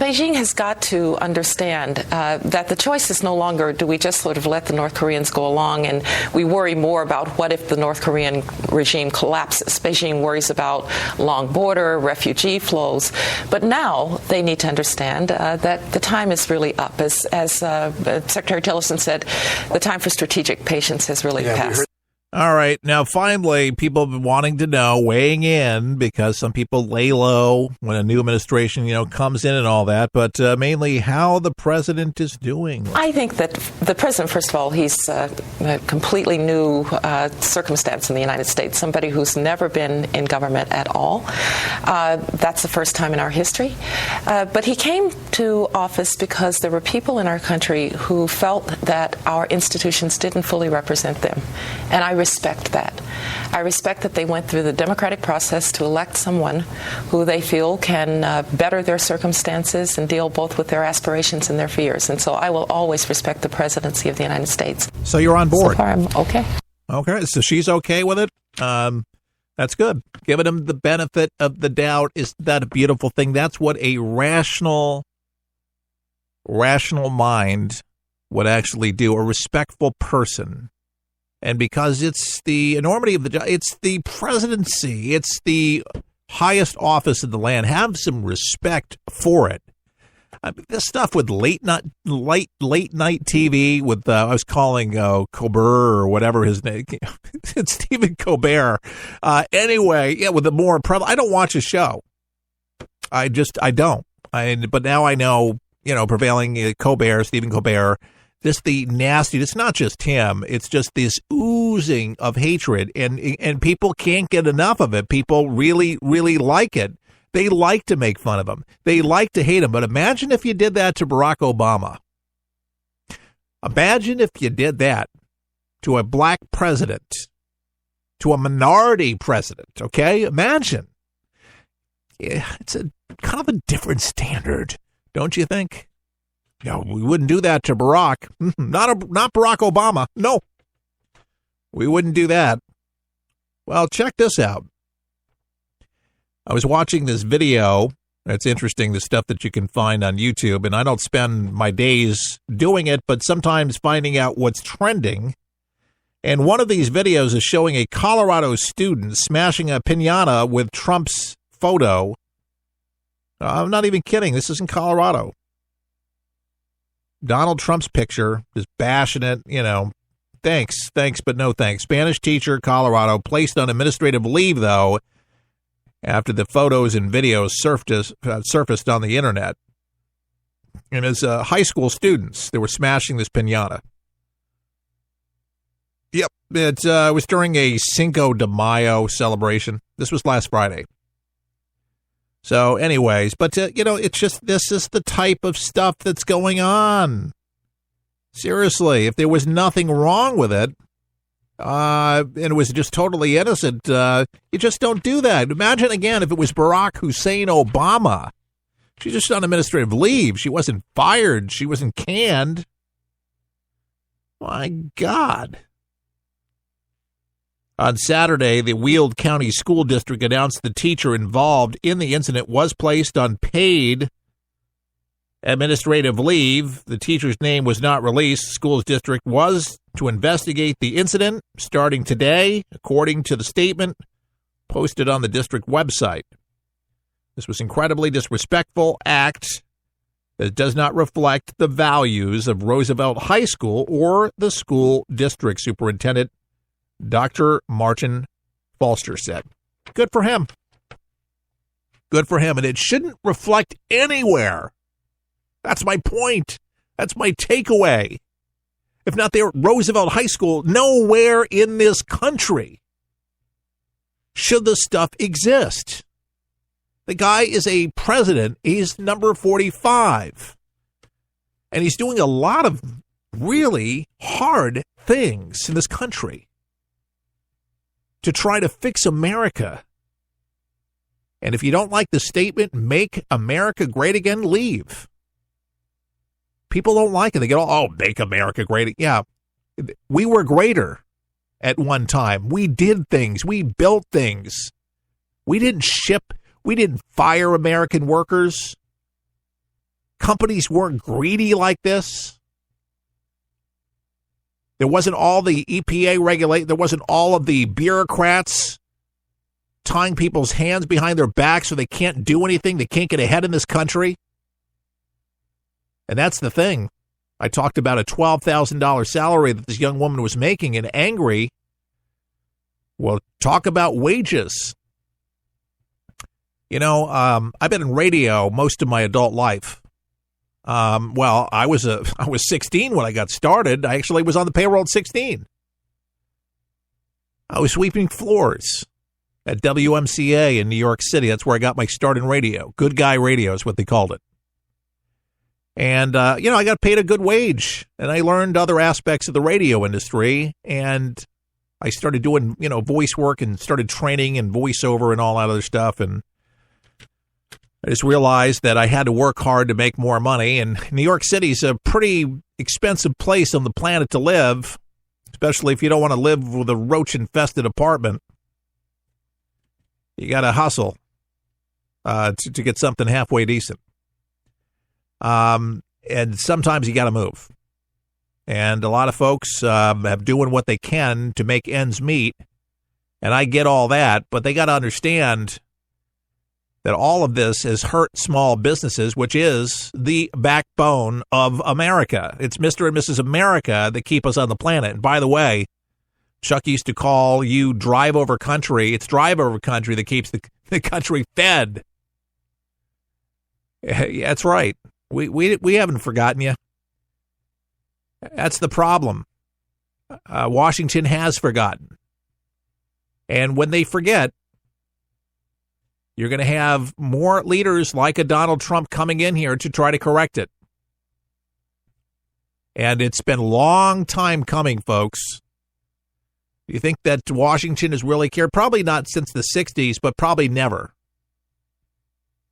Beijing has got to understand that the choice is no longer do we just sort of let the North Koreans go along and we worry more about what if the North Korean regime collapses. Beijing worries about long border, refugee flows. But now they need to understand that the time is really up. As Secretary Tillerson said, the time for strategic patience has really passed. All right. Now, finally, people have been wanting to know, weighing in, because some people lay low when a new administration, comes in and all that, but mainly how the president is doing. I think that the president, first of all, he's a completely new circumstance in the United States, somebody who's never been in government at all. That's the first time in our history. But he came to office because there were people in our country who felt that our institutions didn't fully represent them. And I respect that. I respect that they went through the democratic process to elect someone who they feel can better their circumstances and deal both with their aspirations and their fears. And so I will always respect the presidency of the United States. So you're on board? So far, I'm okay. Okay, so she's okay with it? That's good. Giving him the benefit of the doubt, is that a beautiful thing? That's what a rational mind would actually do, a respectful person. And because it's the enormity of it's the presidency, it's the highest office in the land, have some respect for it. This stuff with late night TV with I was calling Colbert or whatever his name, it's Stephen Colbert. Anyway, yeah, with the more prevalent. I don't watch a show. I don't. But now I know, prevailing Colbert, Stephen Colbert. Just the nasty, it's not just him, it's just this oozing of hatred, and people can't get enough of it. People really, really like it. They like to make fun of him. They like to hate him. But imagine if you did that to Barack Obama. Imagine if you did that to a black president, to a minority president, okay? Imagine. Yeah, it's a kind of a different standard, don't you think? No, we wouldn't do that to Barack. Not Barack Obama. No, we wouldn't do that. Well, check this out. I was watching this video. It's interesting, the stuff that you can find on YouTube, and I don't spend my days doing it, but sometimes finding out what's trending. And one of these videos is showing a Colorado student smashing a piñata with Trump's photo. I'm not even kidding. This is in Colorado. Donald Trump's picture, just bashing it, thanks, but no thanks. Spanish teacher, Colorado, placed on administrative leave, though, after the photos and videos surfaced on the internet. And as high school students, they were smashing this piñata. Yep, it was during a Cinco de Mayo celebration. This was last Friday. So anyways, but, it's just, this is the type of stuff that's going on. Seriously, if there was nothing wrong with it, and it was just totally innocent, you just don't do that. Imagine, again, if it was Barack Hussein Obama. She's just on administrative leave. She wasn't fired. She wasn't canned. My God. On Saturday, the Weald County School District announced the teacher involved in the incident was placed on paid administrative leave. The teacher's name was not released. The school's district was to investigate the incident starting today, according to the statement posted on the district website. This was incredibly disrespectful act that does not reflect the values of Roosevelt High School or the school district, Superintendent Dr. Martin Falster said. Good for him. Good for him. And it shouldn't reflect anywhere. That's my point. That's my takeaway. If not there at Roosevelt High School, nowhere in this country should this stuff exist. The guy is a president. He's number 45. And he's doing a lot of really hard things in this country to try to fix America. And if you don't like the statement, make America great again, leave. People don't like it. They get all, make America great. Yeah, we were greater at one time. We did things. We built things. We didn't ship. We didn't fire American workers. companies weren't greedy like this. There wasn't all the EPA regulate. There wasn't all of the bureaucrats tying people's hands behind their back so they can't do anything. They can't get ahead in this country. And that's the thing. I talked about a $12,000 salary that this young woman was making and angry. Well, talk about wages. You know, I've been in radio most of my adult life. Well, I was 16 when I got started. I actually was on the payroll at 16. I was sweeping floors at WMCA in New York City. That's where I got my start in radio. Good guy radio is what they called it. And, I got paid a good wage, and I learned other aspects of the radio industry, and I started doing, voice work and started training and voiceover and all that other stuff, and I just realized that I had to work hard to make more money, and New York City is a pretty expensive place on the planet to live, especially if you don't want to live with a roach-infested apartment. You got to hustle to get something halfway decent. And sometimes you got to move. And a lot of folks have doing what they can to make ends meet. And I get all that, but they got to understand that all of this has hurt small businesses, which is the backbone of America. It's Mr. and Mrs. America that keep us on the planet. And by the way, Chuck used to call you drive over country. It's drive over country that keeps the country fed. Yeah, that's right. We haven't forgotten you. That's the problem. Washington has forgotten. And when they forget, you're going to have more leaders like a Donald Trump coming in here to try to correct it. And it's been a long time coming, folks. Do you think that Washington has really cared? Probably not since the 60s, but probably never.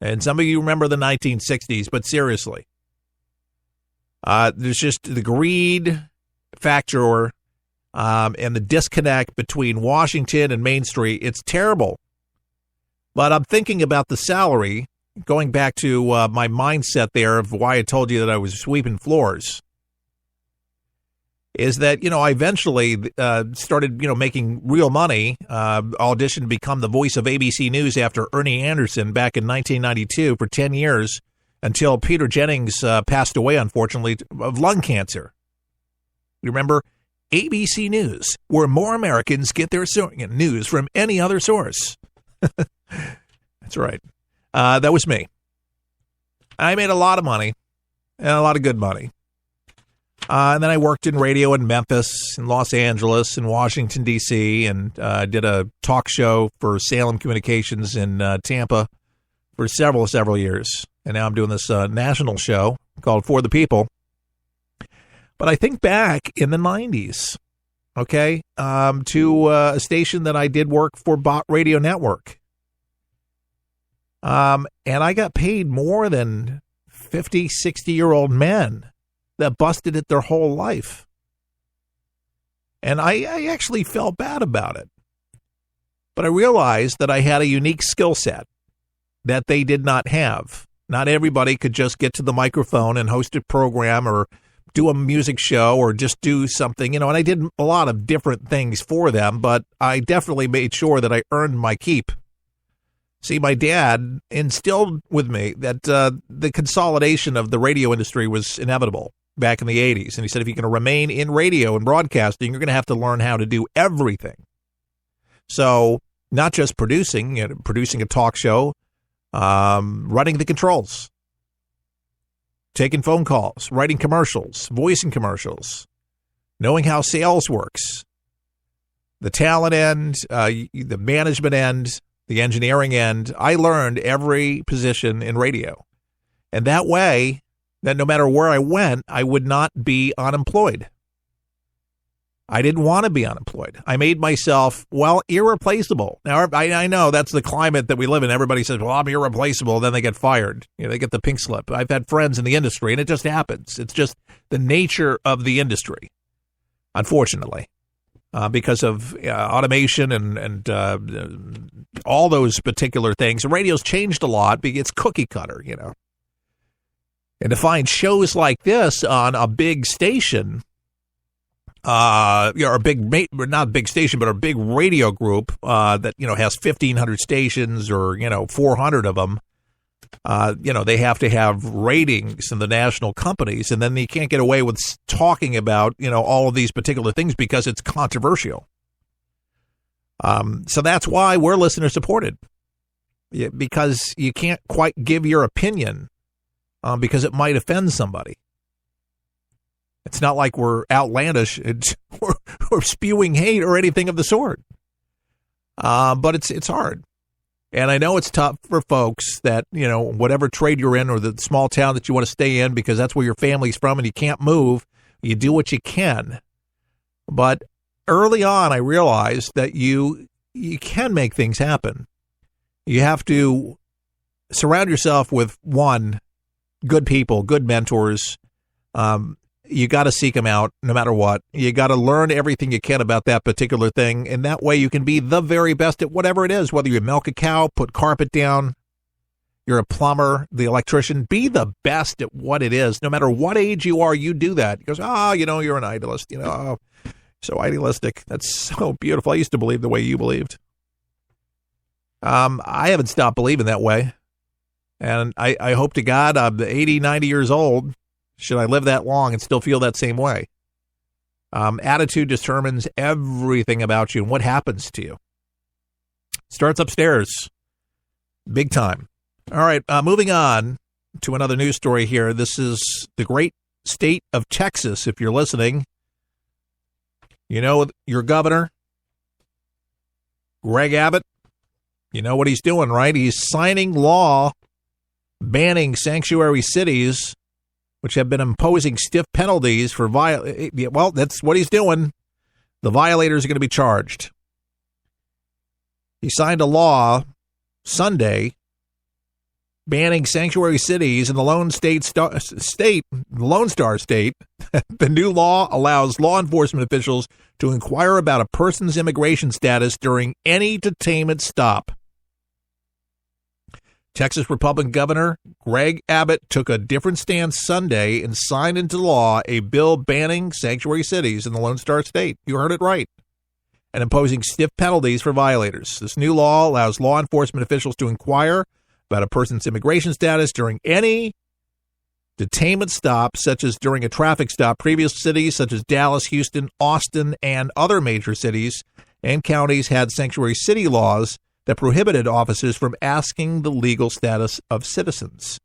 And some of you remember the 1960s, but seriously. There's just the greed factor and the disconnect between Washington and Main Street. It's terrible. But I'm thinking about the salary, going back to my mindset there of why I told you that I was sweeping floors, is that, I eventually started, making real money, auditioned to become the voice of ABC News after Ernie Anderson back in 1992 for 10 years until Peter Jennings passed away, unfortunately, of lung cancer. You remember ABC News, where more Americans get their news from any other source. That's right. That was me. I made a lot of money and a lot of good money. And then I worked in radio in Memphis, in Los Angeles, in Washington, D.C., and did a talk show for Salem Communications in Tampa for several years. And now I'm doing this national show called For the People. But I think back in the 90s, okay, to a station that I did work for, Bot Radio Network. And I got paid more than 50, 60-year-old men that busted it their whole life. And I actually felt bad about it. But I realized that I had a unique skill set that they did not have. Not everybody could just get to the microphone and host a program or do a music show or just do something, and I did a lot of different things for them, but I definitely made sure that I earned my keep. See, my dad instilled with me that the consolidation of the radio industry was inevitable back in the 80s. And he said, if you're going to remain in radio and broadcasting, you're going to have to learn how to do everything. So not just producing a talk show, running the controls, taking phone calls, writing commercials, voicing commercials, knowing how sales works, the talent end, the management end, the engineering end. I learned every position in radio. And that way, that no matter where I went, I would not be unemployed. I didn't want to be unemployed. I made myself, irreplaceable. Now, I know that's the climate that we live in. Everybody says, I'm irreplaceable. Then they get fired. They get the pink slip. I've had friends in the industry, and it just happens. It's just the nature of the industry, unfortunately, because of automation and all those particular things. Radio's changed a lot. It's cookie cutter, And to find shows like this on a big station, or a big, not a big station, but a big radio group that, has 1,500 stations or, 400 of them, they have to have ratings in the national companies, and then they can't get away with talking about, all of these particular things because it's controversial. So that's why we're listener supported, because you can't quite give your opinion because it might offend somebody. It's not like we're outlandish or spewing hate or anything of the sort. But it's hard. And I know it's tough for folks that, whatever trade you're in or the small town that you want to stay in because that's where your family's from and you can't move, you do what you can. But early on, I realized that you can make things happen. You have to surround yourself with, one, good people, good mentors. You got to seek them out no matter what. You got to learn everything you can about that particular thing. And that way you can be the very best at whatever it is, whether you milk a cow, put carpet down, you're a plumber, the electrician, be the best at what it is. No matter what age you are, you do that. He goes, you're an idealist, so idealistic. That's so beautiful. I used to believe the way you believed. I haven't stopped believing that way. And I hope to God I'm 80, 90 years old. Should I live that long and still feel that same way? Attitude determines everything about you and what happens to you. Starts upstairs. Big time. All right, moving on to another news story here. This is the great state of Texas, if you're listening. Your governor, Greg Abbott, you know what he's doing, right? He's signing law banning sanctuary cities, which have been imposing stiff penalties for well, that's what he's doing. The violators are going to be charged. He signed a law Sunday banning sanctuary cities in the Lone Star State. The new law allows law enforcement officials to inquire about a person's immigration status during any detainment stop. Texas Republican Governor Greg Abbott took a different stance Sunday and signed into law a bill banning sanctuary cities in the Lone Star State. You heard it right. And imposing stiff penalties for violators. This new law allows law enforcement officials to inquire about a person's immigration status during any detainment stop, such as during a traffic stop. Previous cities such as Dallas, Houston, Austin, and other major cities and counties had sanctuary city laws that prohibited officers from asking the legal status of citizens.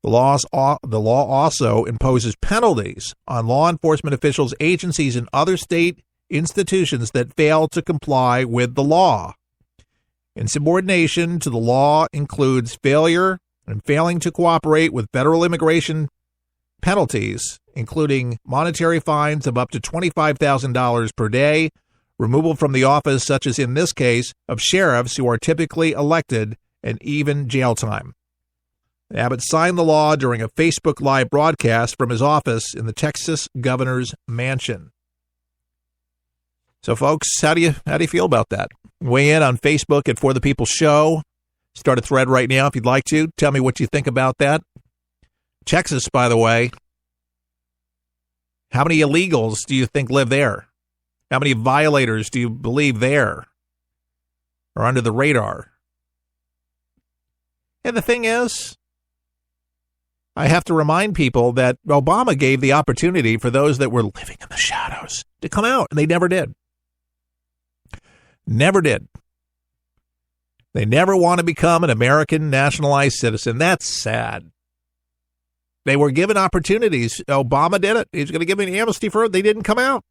The law also imposes penalties on law enforcement officials, agencies, and other state institutions that fail to comply with the law. Insubordination to the law includes failure and failing to cooperate with federal immigration penalties, including monetary fines of up to $25,000 per day, removal from the office, such as in this case, of sheriffs who are typically elected, and even jail time. Abbott signed the law during a Facebook Live broadcast from his office in the Texas governor's mansion. So, folks, how do you feel about that? Weigh in on Facebook at For the People Show. Start a thread right now if you'd like to. Tell me what you think about that. Texas, by the way, how many illegals do you think live there? How many violators do you believe there are under the radar? And the thing is, I have to remind people that Obama gave the opportunity for those that were living in the shadows to come out, and they never did. Never did. They never want to become an American nationalized citizen. That's sad. They were given opportunities. Obama did it. He was going to give them an amnesty for it. They didn't come out.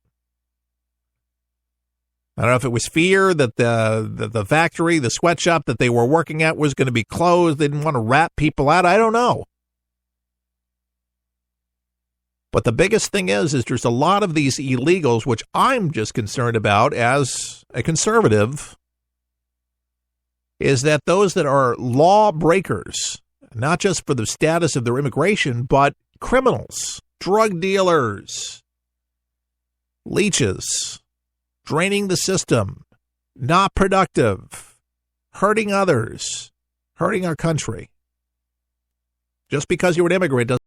I don't know if it was fear that the factory, the sweatshop that they were working at was going to be closed. They didn't want to rat people out. I don't know. But the biggest thing is there's a lot of these illegals, which I'm just concerned about as a conservative, is that those that are law breakers, not just for the status of their immigration, but criminals, drug dealers, leeches, draining the system, not productive, hurting others, hurting our country. Just because you're an immigrant doesn't